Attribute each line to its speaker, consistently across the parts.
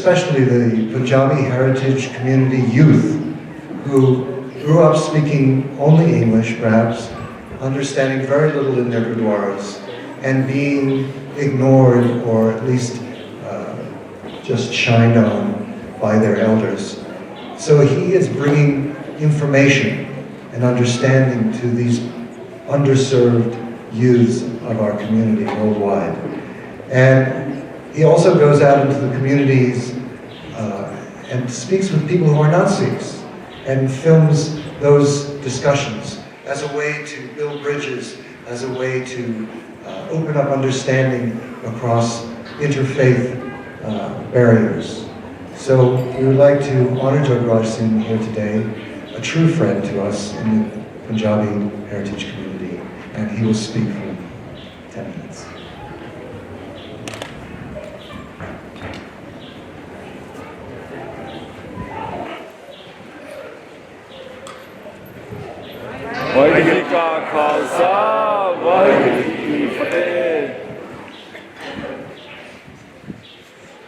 Speaker 1: Especially the Punjabi heritage community youth who grew up speaking only English, perhaps, understanding very little in their gurdwaras, and being ignored or at least just shined on by their elders. So he is bringing information and understanding to these underserved youths of our community worldwide. And he also goes out into the communities and speaks with people who are not Sikhs and films those discussions as a way to build bridges, as a way to open up understanding across interfaith barriers. So we would like to honor Jagraj Singh here today, a true friend to us in the Punjabi heritage community, and he will speak for 10 minutes.
Speaker 2: Waheguru ਕਾ ਖਾਲਸਾ ਵਾਹਿਗੁਰੂ ਜੀ ਕੀ ਫਤਿਹ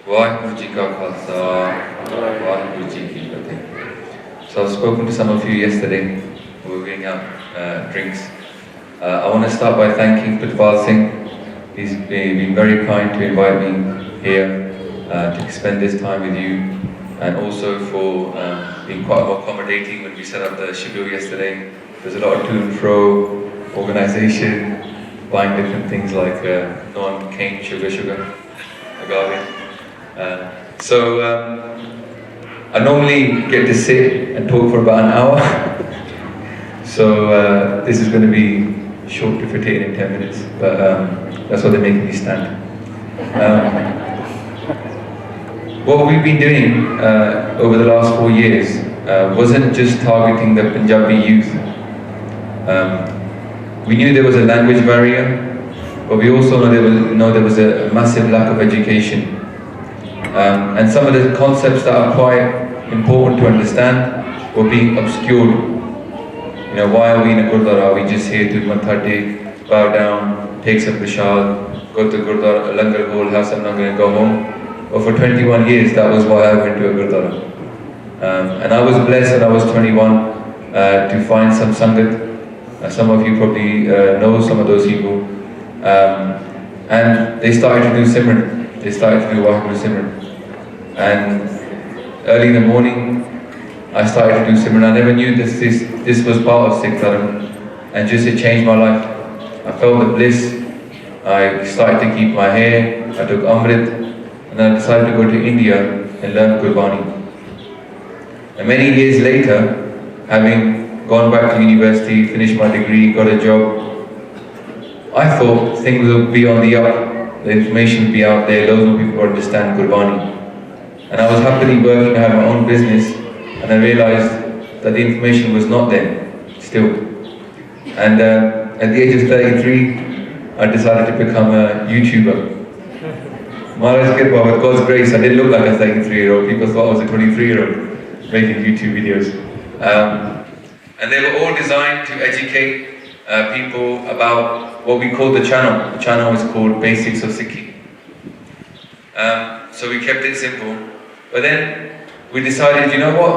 Speaker 3: ਵਾਹਿਗੁਰੂ ਜੀ ਕਾ ਖਾਲਸਾ ਵਾਹਿਗੁਰੂ ਜੀ ਕੀ ਫਤਿਹ. So I've spoken to some of you yesterday. We were giving out drinks. I want to start by thanking Jagraj Singh. He's been very kind to invite me here to spend this time with you, and also for being quite accommodating when we set up the shibur yesterday. There's a lot of to and fro, organisation, buying different things like non-cane sugar, agave. So I normally get to sit and talk for about an hour. So this is going to be short to fit in 10 minutes, but that's why they're making me stand. What we've been doing over the last 4 years wasn't just targeting the Punjabi youth. We knew there was a language barrier, but we also know there was a massive lack of education. And some of the concepts that are quite important to understand were being obscured. You know, why are we in a Gurdwara? Are we just here to matha tek, bow down, take some prashad, go to Gurdwara, langar hole, have some langar and go home? But for 21 years, that was why I went to a Gurdwara. And I was blessed when I was 21 to find some Sangat. Some of you probably know some of those people. And they started to do Simran. They started to do Waheguru Simran. And early in the morning, I started to do Simran. I never knew this was part of Sikh Dharma. And just it changed my life. I felt the bliss. I started to keep my hair. I took Amrit. And I decided to go to India and learn Gurbani. And many years later, having gone back to university, finished my degree, got a job, I thought things would be on the up, the information would be out there, loads of people would understand Gurbani. And I was happily working, I had my own business, and I realized that the information was not there, still. And at the age of 33, I decided to become a YouTuber. Maharaj Kirpa, with God's grace, I didn't look like a 33-year-old, people thought I was a 23-year-old making YouTube videos. And they were all designed to educate people about what we call the channel. The channel is called Basics of Sikhi. So we kept it simple. But then we decided, you know what?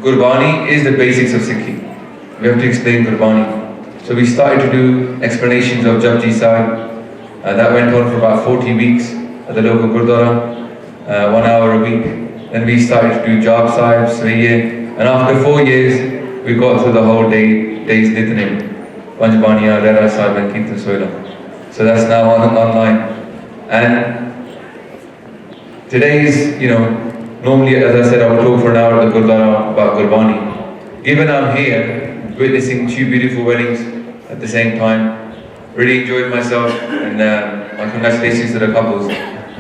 Speaker 3: Gurbani is the basics of Sikhi. We have to explain Gurbani. So we started to do explanations of Japji Sahib. That went on for about 40 weeks at the local Gurdwara, 1 hour a week. Then we started to do Jap Sahib, Sriye. And after 4 years, we got through the whole day's Nithanim, Panjbaniya, Rera Sahib and Kirtan Soila. So that's now online. And today's, normally, as I said, I would talk for an hour at the Gurdwara about Gurbani. Given I'm here, witnessing 2 beautiful weddings at the same time, really enjoyed myself, and my congratulations to the couples.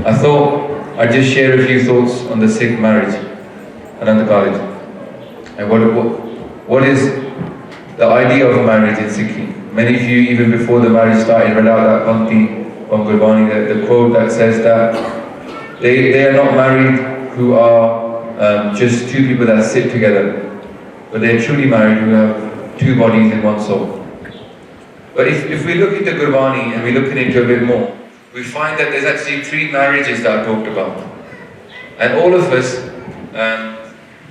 Speaker 3: I thought I'd just share a few thoughts on the Sikh marriage, Anand Kaaraj. And what is the idea of marriage in Sikhi? Many of you, even before the marriage started, read out that Panti from Gurbani, the quote that says that they are not married who are just 2 people that sit together, but they're truly married who have two bodies in one soul. But if we look into Gurbani and we look into it a bit more, we find that there's actually 3 marriages that are talked about. And all of us,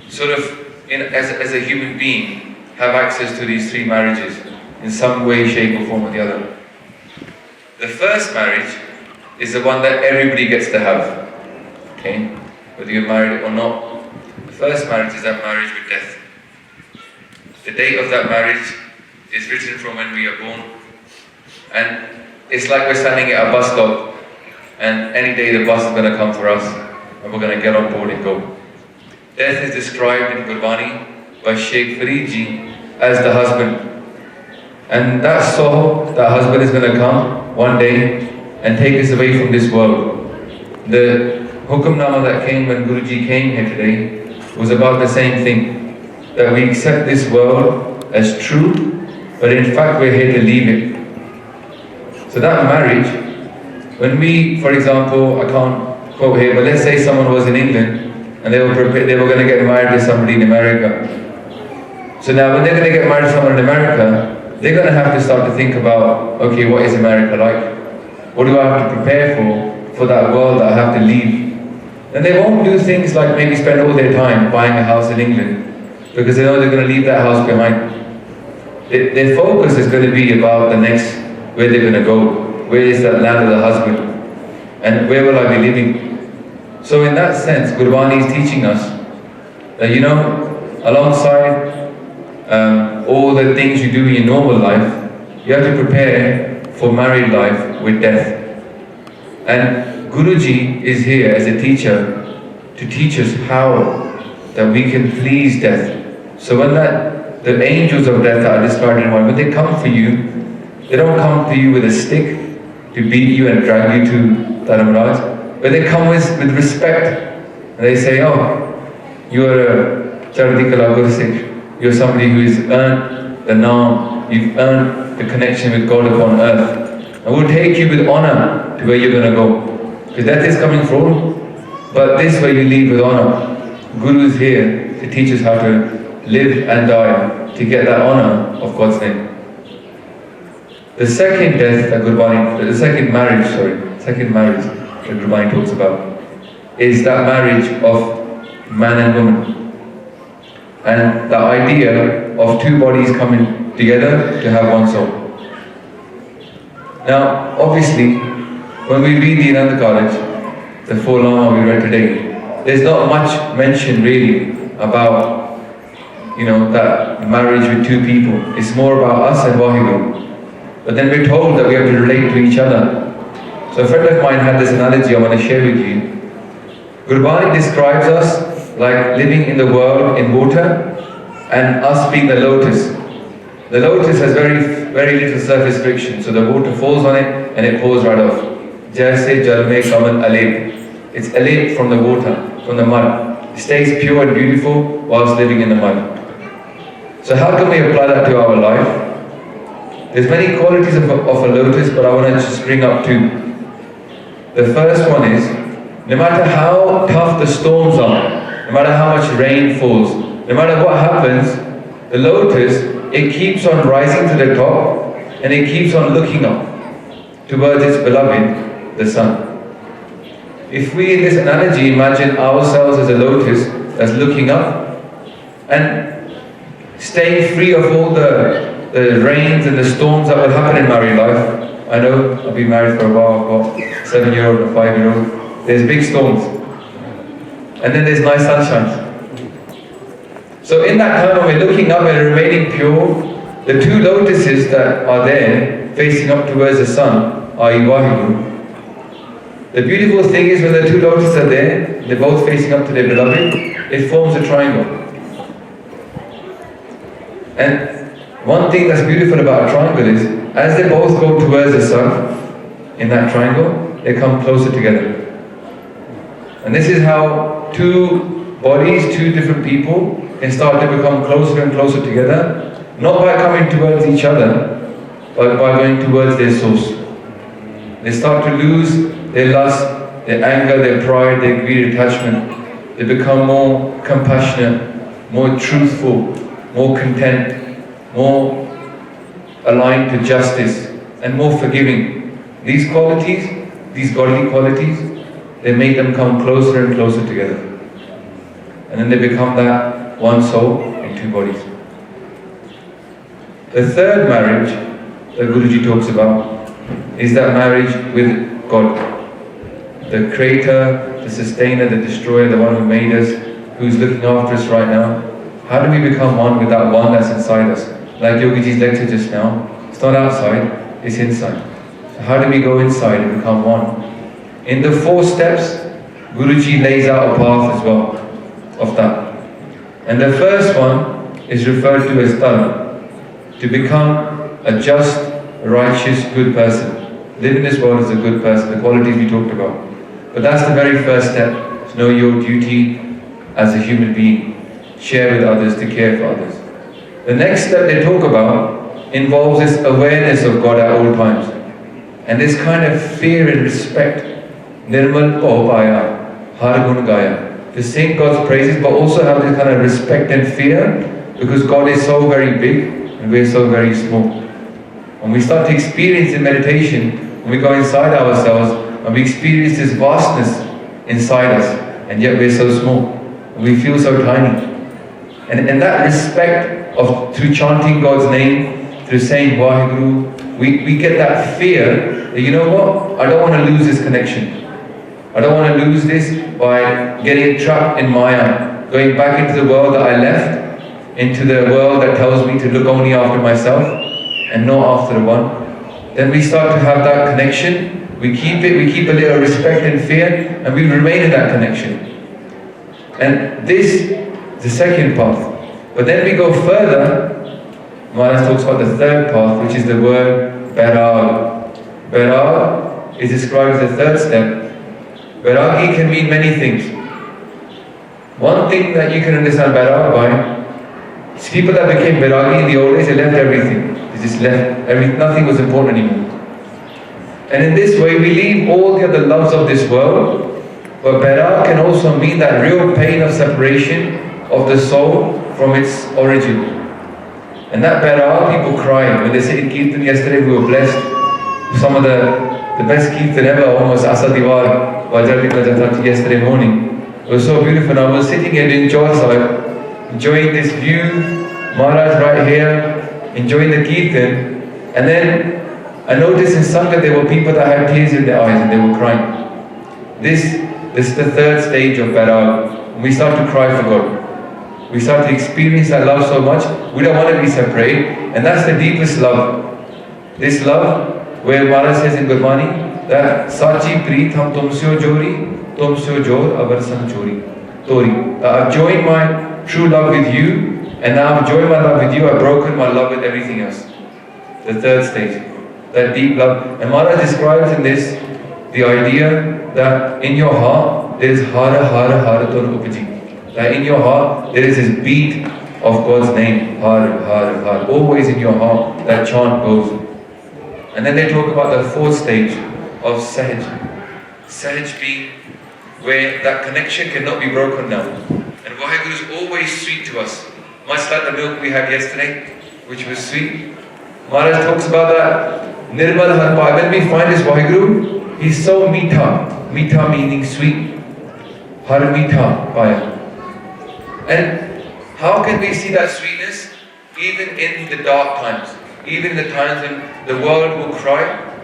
Speaker 3: as a human being, have access to these 3 marriages in some way, shape or form or the other. The first marriage is the one that everybody gets to have, okay? Whether you're married or not. The first marriage is that marriage with death. The date of that marriage is written from when we are born. And it's like we're standing at a bus stop and any day the bus is going to come for us and we're going to get on board and go. Death is described in Gurbani by Sheikh Faridji as the husband. And that soul, that husband is going to come one day and take us away from this world. The Hukamnama that came when Guruji came here today was about the same thing. That we accept this world as true, but in fact we're here to leave it. So that marriage, when we, for example, I can't quote here, but let's say someone was in England and they were going to get married to somebody in America. So now when they're going to get married to someone in America, they're going to have to start to think about, okay, what is America like? What do I have to prepare for that world that I have to leave? And they won't do things like maybe spend all their time buying a house in England because they know they're going to leave that house behind. Their focus is going to be about the next, where they're going to go. Where is that land of the husband? And where will I be living? So in that sense, Gurbani is teaching us that, alongside all the things you do in your normal life, you have to prepare for married life with death. And Guruji is here as a teacher to teach us how that we can please death. So when the angels of death are described in one, when they come for you, they don't come to you with a stick to beat you and drag you to Dharamraj, but they come with respect. And they say, oh, you are a Chardikala Gursikh. You're somebody who has earned the Naam, you've earned the connection with God upon earth. And we'll take you with honor to where you're going to go. Because death is coming for, but this way you leave with honor. Guru is here to teach us how to live and die, to get that honor of God's name. The second death that second marriage that Gurbani talks about is that marriage of man and woman. And the idea of 2 bodies coming together to have one soul. Now, obviously, when we read the Anand Kaaraj, the 4 Lama we read today, there's not much mention really about, that marriage with 2 people. It's more about us and Waheguru. But then we're told that we have to relate to each other. So a friend of mine had this analogy I want to share with you. Gurbani describes us like living in the world in water and us being the lotus. The lotus has very, very little surface friction, so the water falls on it and it pours right off. Jaise jal mein kamal alep. It's alep from the water, from the mud. It stays pure and beautiful whilst living in the mud. So how can we apply that to our life? There's many qualities of a lotus, but I want to just bring up 2. The first one is, no matter how tough the storms are, no matter how much rain falls, no matter what happens, the lotus, it keeps on rising to the top and it keeps on looking up towards its beloved, the sun. If we in this analogy imagine ourselves as a lotus that's looking up and staying free of all the rains and the storms that will happen in married life. I know, I've been married for a while, I've got a 7-year-old and a 5-year-old. There's big storms. And then there's nice sunshine. So in that time when we're looking up and remaining pure, the 2 lotuses that are there, facing up towards the sun, are Waheguru. The beautiful thing is when the 2 lotuses are there, they're both facing up to their beloved, it forms a triangle. And one thing that's beautiful about a triangle is, as they both go towards the sun, in that triangle, they come closer together. And this is how 2 bodies, 2 different people, can start to become closer and closer together, not by coming towards each other, but by going towards their source. They start to lose their lust, their anger, their pride, their greed, attachment. They become more compassionate, more truthful, more content, more aligned to justice, and more forgiving. These qualities, these godly qualities, they make them come closer and closer together. And then they become that one soul in two bodies. The third marriage that Guruji talks about is that marriage with God. The creator, the sustainer, the destroyer, the one who made us, who's looking after us right now. How do we become one with that one that's inside us? Like Yogiji's lecture just now, it's not outside, it's inside. So how do we go inside and become one? In the 4 steps, Guruji lays out a path as well of that. And the first one is referred to as dharma, to become a just, righteous, good person. Live in this world as a good person, the qualities we talked about. But that's the very first step, to know your duty as a human being. Share with others, to care for others. The next step they talk about involves this awareness of God at all times. And this kind of fear and respect. Nirmal Pahupaya, Har Gun Gaya. To sing God's praises, but also have this kind of respect and fear, because God is so very big and we're so very small. When we start to experience in meditation, when we go inside ourselves, and we experience this vastness inside us, and yet we're so small, and we feel so tiny. And that respect of, through chanting God's name, through saying Vaheguru, we get that fear that, you know what, I don't want to lose this connection. I don't want to lose this by getting trapped in Maya, going back into the world that I left, into the world that tells me to look only after myself and not after the one. Then we start to have that connection, we keep it, we keep a little respect and fear, and we remain in that connection. And this the second path. But then we go further, Maharaj talks about the third path, which is the word Bairag. Bairag is described as the third step. Bairagi can mean many things. One thing that you can understand Bairag by is people that became Bairagi in the old days, they left everything. They just left everything, nothing was important anymore. And in this way we leave all the other loves of this world, but Bairag can also mean that real pain of separation of the soul from its origin. And that Bairag, people cry. When they said in Kirtan yesterday, we were blessed. Some of the best Kirtan ever, almost Asa Diwar, yesterday morning. It was so beautiful. And I was sitting here in Jagraj, enjoying this view, Maharaj right here, enjoying the Kirtan. And then I noticed in Sangha there were people that had tears in their eyes and they were crying. This is the third stage of Bairag. We start to cry for God. We start to experience that love so much, we don't want to be separate, and that's the deepest love. This love, where Maharaj says in Gurbani, that Sachi Preet Ham Tumsyo Jori, Tumsyo Jor Avar Sang Chori. Tori. I've joined my true love with you, and now I've joined my love with you, I've broken my love with everything else. The third stage, that deep love. And Maharaj describes in this the idea that in your heart there is Hara Hara Hara Ton Upaji. That in your heart there is this beat of God's name, Har, Har, Har, always in your heart, that chant goes. And then they talk about the fourth stage of Sahaj. Sahaj being where that connection cannot be broken now. And Vaheguru is always sweet to us. Much like the milk we had yesterday, which was sweet. Maharaj talks about that Nirmal Harpa. When we find this Vaheguru, he's so Meetha. Meetha meaning sweet. Har Meetha Paya. And how can we see that sweetness? Even in the dark times, even in the times when the world will cry,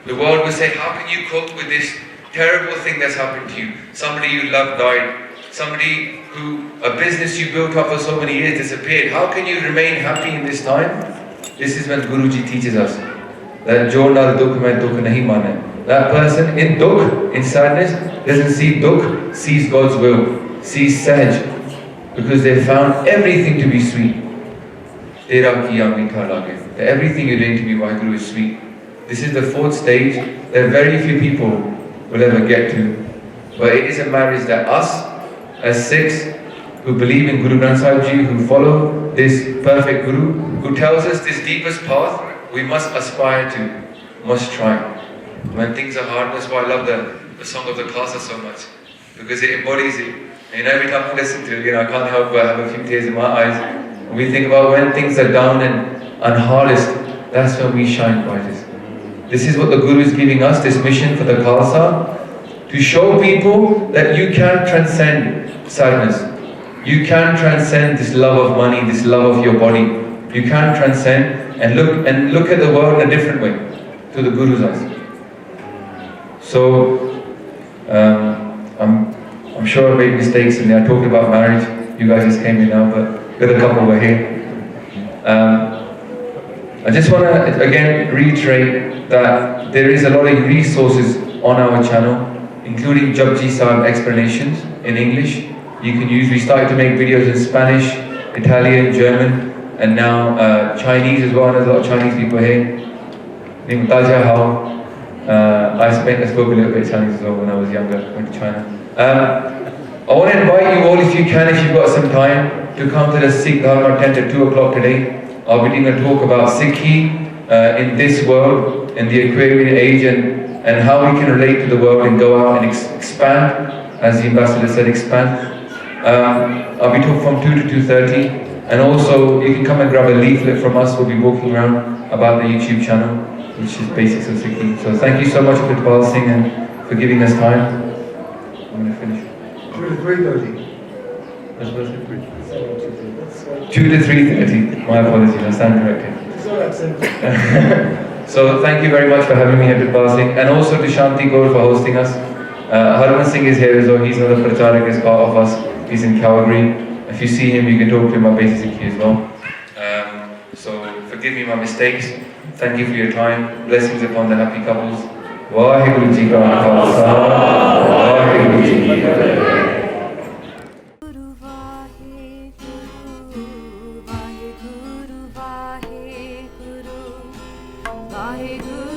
Speaker 3: the world will say, how can you cope with this terrible thing that's happened to you? Somebody you love died, somebody who, a business you built up for so many years disappeared. How can you remain happy in this time? This is when Guruji teaches us that Jo nar dukh mein dukh nahi mane. That person in dukh, in sadness, doesn't see dukh, sees God's will, sees Sahaj. Because they found everything to be sweet. Tera kiya meetha lage. Everything you're doing to be Vaheguru is sweet. This is the fourth stage that very few people will ever get to. But it is a marriage that us, as Sikhs, who believe in Guru Granth Sahib Ji, who follow this perfect Guru, who tells us this deepest path, we must aspire to, must try. When things are hard, that's why I love the song of the Khalsa so much. Because it embodies it. And every time I listen to it, I can't help but have a few tears in my eyes. When we think about when things are down and hardest, that's when we shine brightest. This is what the Guru is giving us, this mission for the Khalsa, to show people that you can transcend sadness. You can transcend this love of money, this love of your body. You can transcend and look at the world in a different way, through the Guru's eyes. So, I'm sure I made mistakes in there. I talked about marriage. You guys just came in now, but the other couple were here. I just want to again reiterate that there is a lot of resources on our channel, including Japji Sahib explanations in English. You can use. We started to make videos in Spanish, Italian, German, and now Chinese as well. And there's a lot of Chinese people here. I spoke a little bit Chinese as well when I was younger, went to China. I want to invite you all, if you can, if you've got some time, to come to the Sikh Dharma tent at 2 o'clock today. I'll be doing a talk about Sikhi in this world, in the Aquarian age, and how we can relate to the world and go out and expand, as the ambassador said, expand. I'll be talking from 2 to 2:30, and also you can come and grab a leaflet from us. We'll be walking around about the YouTube channel, which is Basics of Sikhi. So thank you so much for Jagraj Singh and for giving us time. I'm going to finish.
Speaker 1: 2 to 3:30.
Speaker 3: 2 to 3:30. My apologies, I stand corrected. So thank you very much for having me here, Jagraj Singh, and also to Shanti Gaur for hosting us. Harman Singh is here as well. He's another pracharak as part of us. He's in Calgary. If you see him, you can talk to him about Basic Sikhi as well. So forgive me my mistakes. Thank you for your time. Blessings upon the happy couples. Vaheguru Ji Ka Khalsa, Vaheguru Ji Ki Fateh.
Speaker 4: Vaheguru